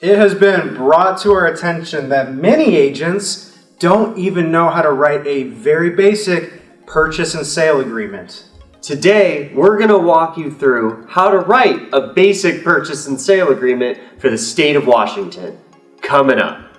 It has been brought to our attention that many agents don't even know how to write a very basic purchase and sale agreement. Today, we're going to walk you through how to write a basic purchase and sale agreement for the state of Washington. Coming up.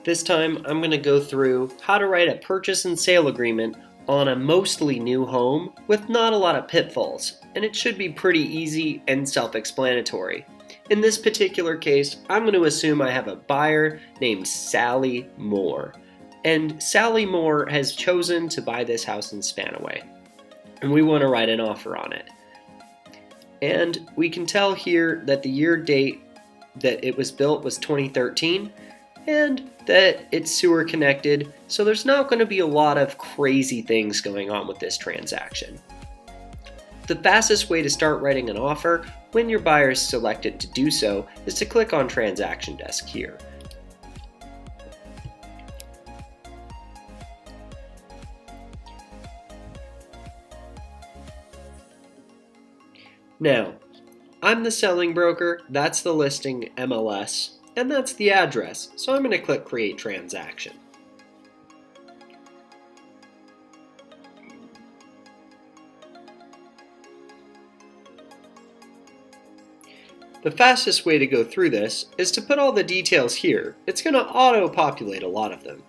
This time, I'm going to go through how to write a purchase and sale agreement on a mostly new home with not a lot of pitfalls, and it should be pretty easy and self-explanatory. In this particular case, I'm going to assume I have a buyer named Sally Moore, and Sally Moore has chosen to buy this house in Spanaway, and we want to write an offer on it. And we can tell here that the year date that it was built was 2013, and that it's sewer connected, so there's not going to be a lot of crazy things going on with this transaction. The fastest way to start writing an offer when your buyer is selected to do so is to click on Transaction Desk here. Now, I'm the selling broker, that's the listing MLS, and that's the address, so I'm going to click Create Transaction. The fastest way to go through this is to put all the details here. It's going to auto-populate a lot of them.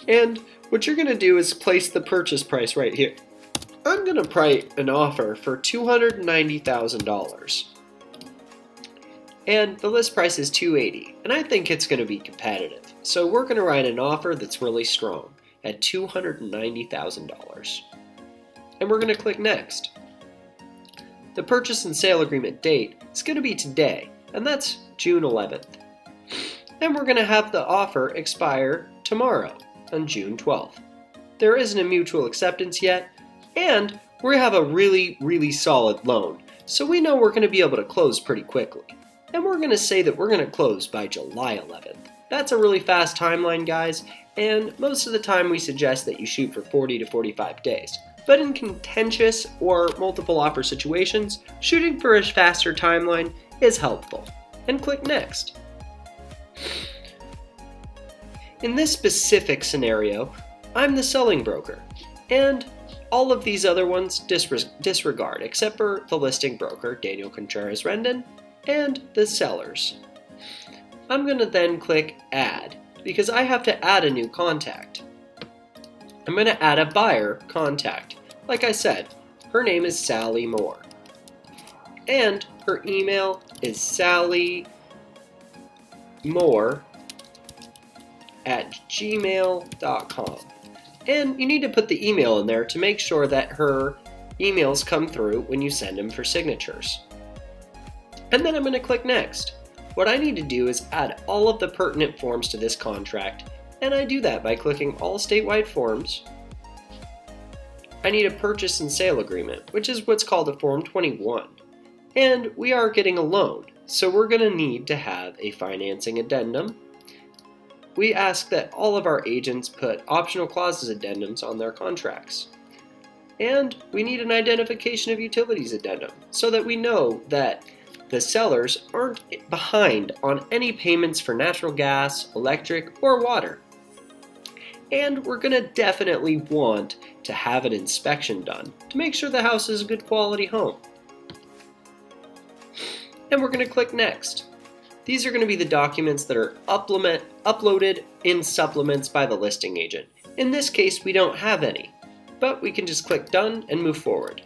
And what you're going to do is place the purchase price right here. I'm going to write an offer for $290,000. And the list price is $280,000, and I think it's going to be competitive. So we're going to write an offer that's really strong at $290,000. And we're going to click Next. The purchase and sale agreement date is going to be today, and that's June 11th. And we're going to have the offer expire tomorrow on June 12th. There isn't a mutual acceptance yet, and we have a really solid loan, so we know we're going to be able to close pretty quickly. And we're going to say that we're going to close by July 11th. That's a really fast timeline, guys, and most of the time we suggest that you shoot for 40 to 45 days. But in contentious or multiple offer situations, shooting for a faster timeline is helpful. And click Next. In this specific scenario, I'm the selling broker, and all of these other ones disregard, except for the listing broker, Daniel Contreras-Rendon, and the sellers. I'm going to then click Add, because I have to add a new contact. I'm going to add a buyer contact. Like I said, her name is Sally Moore. And her email is sallymore@gmail.com. And you need to put the email in there to make sure that her emails come through when you send them for signatures. And then I'm going to click Next. What I need to do is add all of the pertinent forms to this contract, and I do that by clicking All Statewide Forms. I need a purchase and sale agreement, which is what's called a Form 21. And we are getting a loan, so we're going to need to have a financing addendum. We ask that all of our agents put optional clauses addendums on their contracts. And we need an identification of utilities addendum, so that we know that the sellers aren't behind on any payments for natural gas, electric, or water. And we're going to definitely want to have an inspection done to make sure the house is a good quality home. And we're going to click Next. These are going to be the documents that are uploaded in supplements by the listing agent. In this case, we don't have any, but we can just click Done and move forward.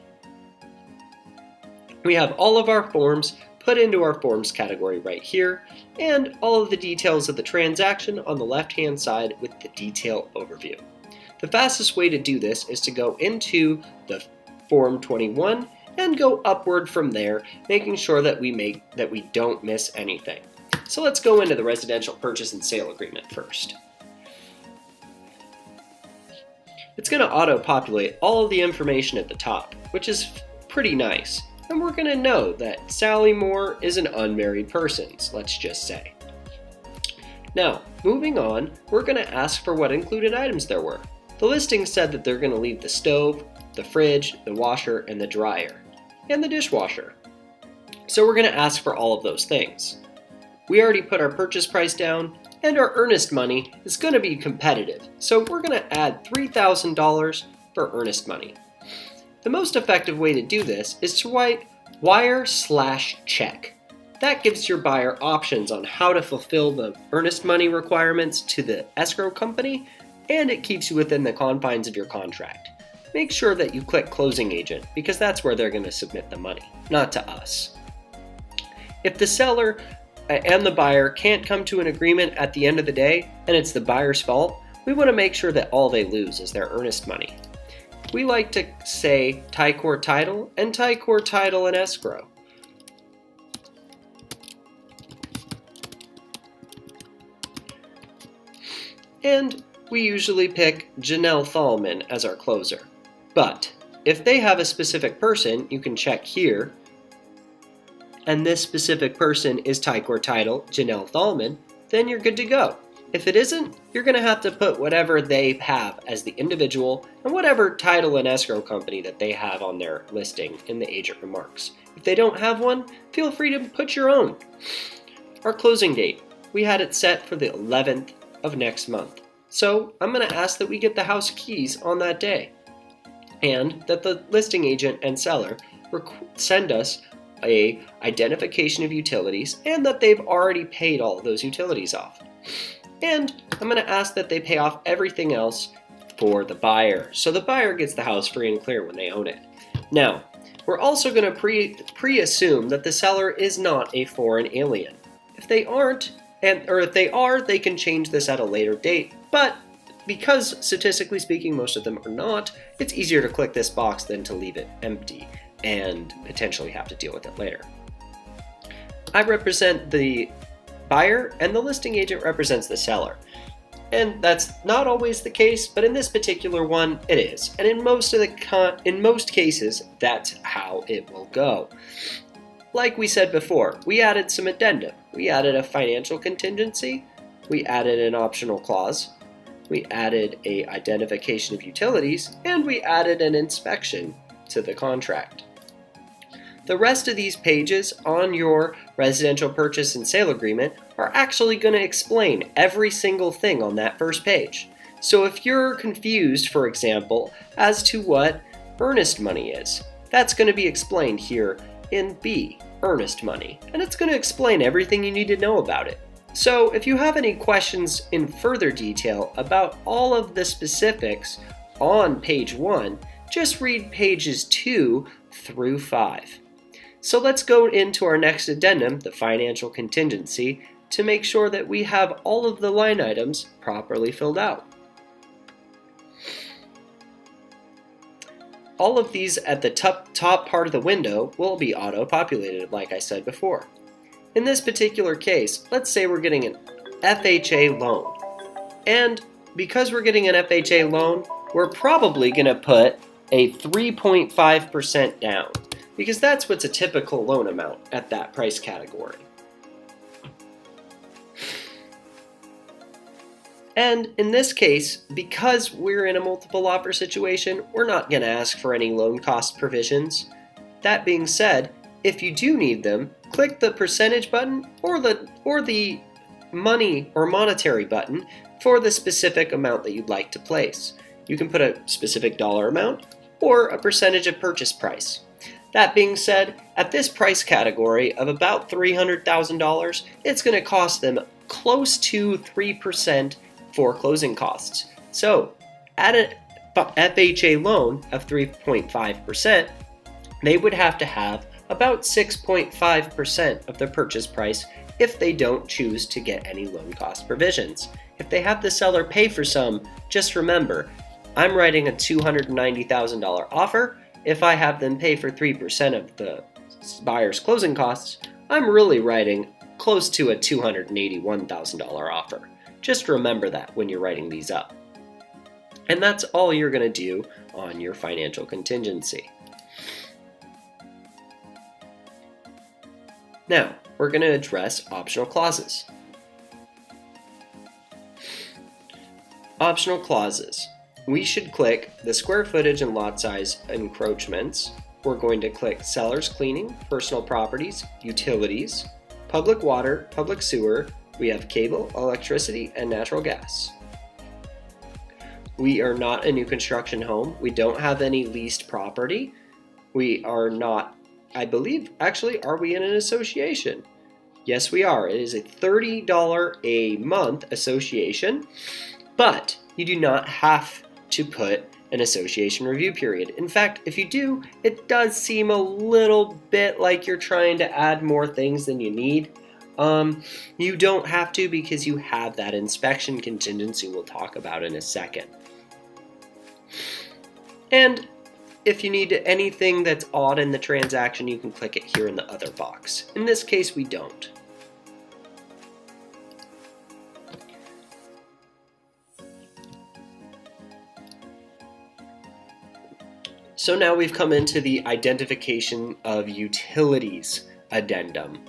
We have all of our forms put into our forms category right here, and all of the details of the transaction on the left-hand side with the detail overview. The fastest way to do this is to go into the Form 21 and go upward from there, making sure that we don't miss anything. So let's go into the residential purchase and sale agreement first. It's going to auto-populate all of the information at the top, which is pretty nice. And we're going to know that Sally Moore is an unmarried person, let's just say. Now, moving on, we're going to ask for what included items there were. The listing said that they're going to leave the stove, the fridge, the washer, and the dryer, and the dishwasher. So we're going to ask for all of those things. We already put our purchase price down, and our earnest money is going to be competitive, so we're going to add $3,000 for earnest money. The most effective way to do this is to write wire/check. That gives your buyer options on how to fulfill the earnest money requirements to the escrow company, and it keeps you within the confines of your contract. Make sure that you click closing agent because that's where they're going to submit the money, not to us. If the seller and the buyer can't come to an agreement at the end of the day and it's the buyer's fault, we want to make sure that all they lose is their earnest money. We like to say Tycor title and Tycor title and escrow. And we usually pick Janelle Thalman as our closer. But if they have a specific person, you can check here, and this specific person is Tycor title Janelle Thalman, then you're good to go. If it isn't, you're going to have to put whatever they have as the individual and whatever title and escrow company that they have on their listing in the agent remarks. If they don't have one, feel free to put your own. Our closing date, we had it set for the 11th of next month. So I'm going to ask that we get the house keys on that day and that the listing agent and seller send us a identification of utilities and that they've already paid all of those utilities off. And I'm going to ask that they pay off everything else for the buyer, so the buyer gets the house free and clear when they own it. Now, we're also going to pre-assume that the seller is not a foreign alien. If they aren't, or if they are, they can change this at a later date, but because statistically speaking most of them are not, it's easier to click this box than to leave it empty and potentially have to deal with it later. I represent the buyer and the listing agent represents the seller. And that's not always the case, but in this particular one, it is. And in most cases, that's how it will go. Like we said before, we added some addendum. We added a financial contingency. We added an optional clause. We added a identification of utilities, and we added an inspection to the contract. The rest of these pages on your residential purchase and sale agreement are actually going to explain every single thing on that first page. So if you're confused, for example, as to what earnest money is, that's going to be explained here in B, earnest money, and it's going to explain everything you need to know about it. So if you have any questions in further detail about all of the specifics on page 1, just read pages 2 through 5. So let's go into our next addendum, the financial contingency, to make sure that we have all of the line items properly filled out. All of these at the top part of the window will be auto-populated, like I said before. In this particular case, let's say we're getting an FHA loan. And because we're getting an FHA loan, we're probably going to put a 3.5% down, because that's what's a typical loan amount at that price category. And in this case, because we're in a multiple offer situation, we're not going to ask for any loan cost provisions. That being said, if you do need them, click the percentage button or the money or monetary button for the specific amount that you'd like to place. You can put a specific dollar amount or a percentage of purchase price. That being said, at this price category of about $300,000, it's going to cost them close to 3% for closing costs. So, at an FHA loan of 3.5%, they would have to have about 6.5% of the purchase price if they don't choose to get any loan cost provisions. If they have the seller pay for some, just remember, I'm writing a $290,000 offer. If I have them pay for 3% of the buyer's closing costs, I'm really writing close to a $281,000 offer. Just remember that when you're writing these up. And that's all you're going to do on your financial contingency. Now, we're going to address optional clauses. Optional clauses. We should click the square footage and lot size encroachments. We're going to click seller's cleaning, personal properties, utilities, public water, public sewer. We have cable, electricity, and natural gas. We are not a new construction home. We don't have any leased property. We are not, I believe, actually, are we in an association? Yes, we are. It is a $30 a month association, but you do not have to put an association review period. In fact, if you do, it does seem a little bit like you're trying to add more things than you need. You don't have to because you have that inspection contingency we'll talk about in a second. And if you need anything that's odd in the transaction, you can click it here in the other box. In this case, we don't. So now we've come into the identification of utilities addendum.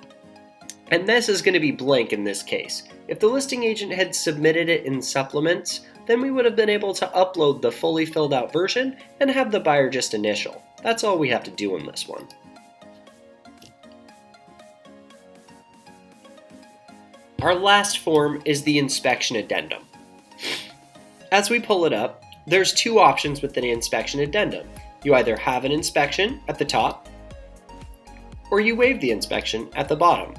And this is going to be blank in this case. If the listing agent had submitted it in supplements, then we would have been able to upload the fully filled out version and have the buyer just initial. That's all we have to do in this one. Our last form is the inspection addendum. As we pull it up, there's two options with the inspection addendum. You either have an inspection at the top, or you waive the inspection at the bottom.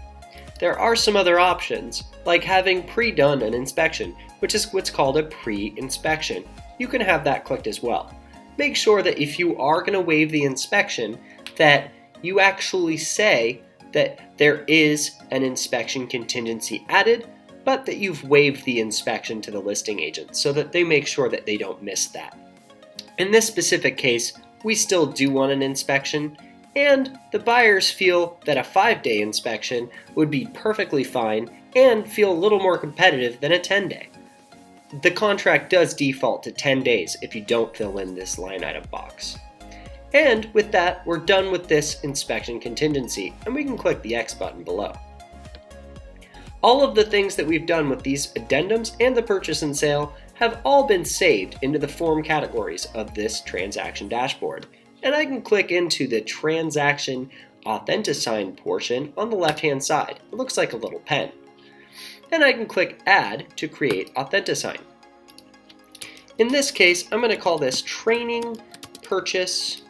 There are some other options, like having pre-done an inspection, which is what's called a pre-inspection. You can have that clicked as well. Make sure that if you are going to waive the inspection, that you actually say that there is an inspection contingency added, but that you've waived the inspection to the listing agent so that they make sure that they don't miss that. In this specific case, we still do want an inspection, and the buyers feel that a 5-day inspection would be perfectly fine and feel a little more competitive than a 10-day. The contract does default to 10 days if you don't fill in this line item box. And with that, we're done with this inspection contingency, and we can click the X button below. All of the things that we've done with these addendums and the purchase and sale have all been saved into the form categories of this transaction dashboard. And I can click into the transaction authentisign portion on the left-hand side. It looks like a little pen. And I can click Add to create authentisign. In this case, I'm going to call this Training Purchase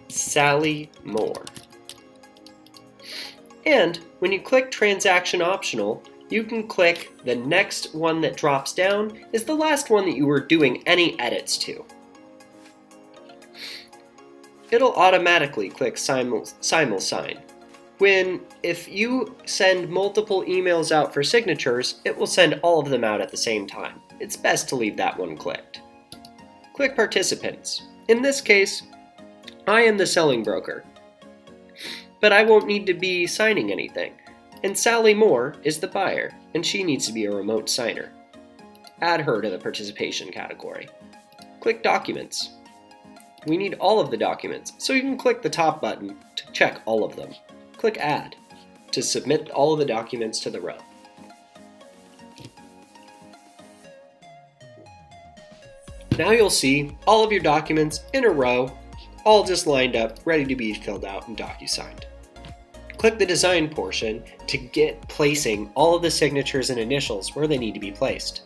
Sally Moore. And when you click Transaction Optional, you can click the next one that drops down is the last one that you were doing any edits to. It'll automatically click Simul-Sign. If you send multiple emails out for signatures, it will send all of them out at the same time. It's best to leave that one clicked. Click Participants. In this case, I am the selling broker, but I won't need to be signing anything. And Sally Moore is the buyer, and she needs to be a remote signer. Add her to the participation category. Click Documents. We need all of the documents, so you can click the top button to check all of them. Click Add to submit all of the documents to the row. Now you'll see all of your documents in a row, all just lined up, ready to be filled out and DocuSigned. Click the design portion to get placing all of the signatures and initials where they need to be placed.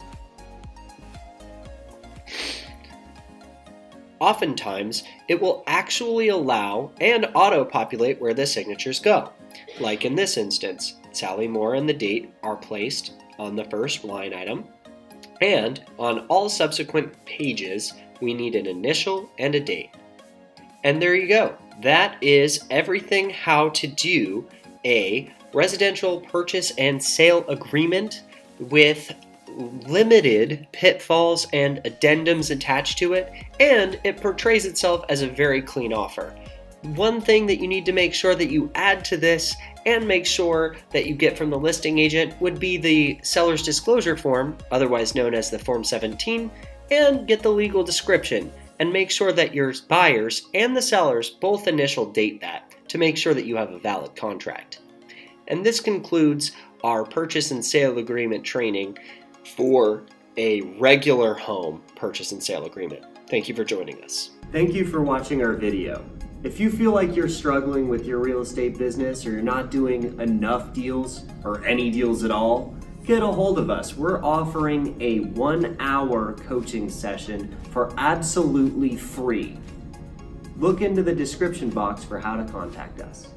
Oftentimes, it will actually allow and auto-populate where the signatures go. Like in this instance, Sally Moore and the date are placed on the first line item, and on all subsequent pages, we need an initial and a date. And there you go. That is everything how to do a residential purchase and sale agreement with limited pitfalls and addendums attached to it, and it portrays itself as a very clean offer. One thing that you need to make sure that you add to this and make sure that you get from the listing agent would be the seller's disclosure form, otherwise known as the Form 17, and get the legal description, and make sure that your buyers and the sellers both initial date that. to make sure that you have a valid contract. And this concludes our purchase and sale agreement training for a regular home purchase and sale agreement. Thank you for joining us. Thank you for watching our video. If you feel like you're struggling with your real estate business or you're not doing enough deals or any deals at all, get a hold of us. We're offering a 1-hour coaching session for absolutely free. Look into the description box for how to contact us.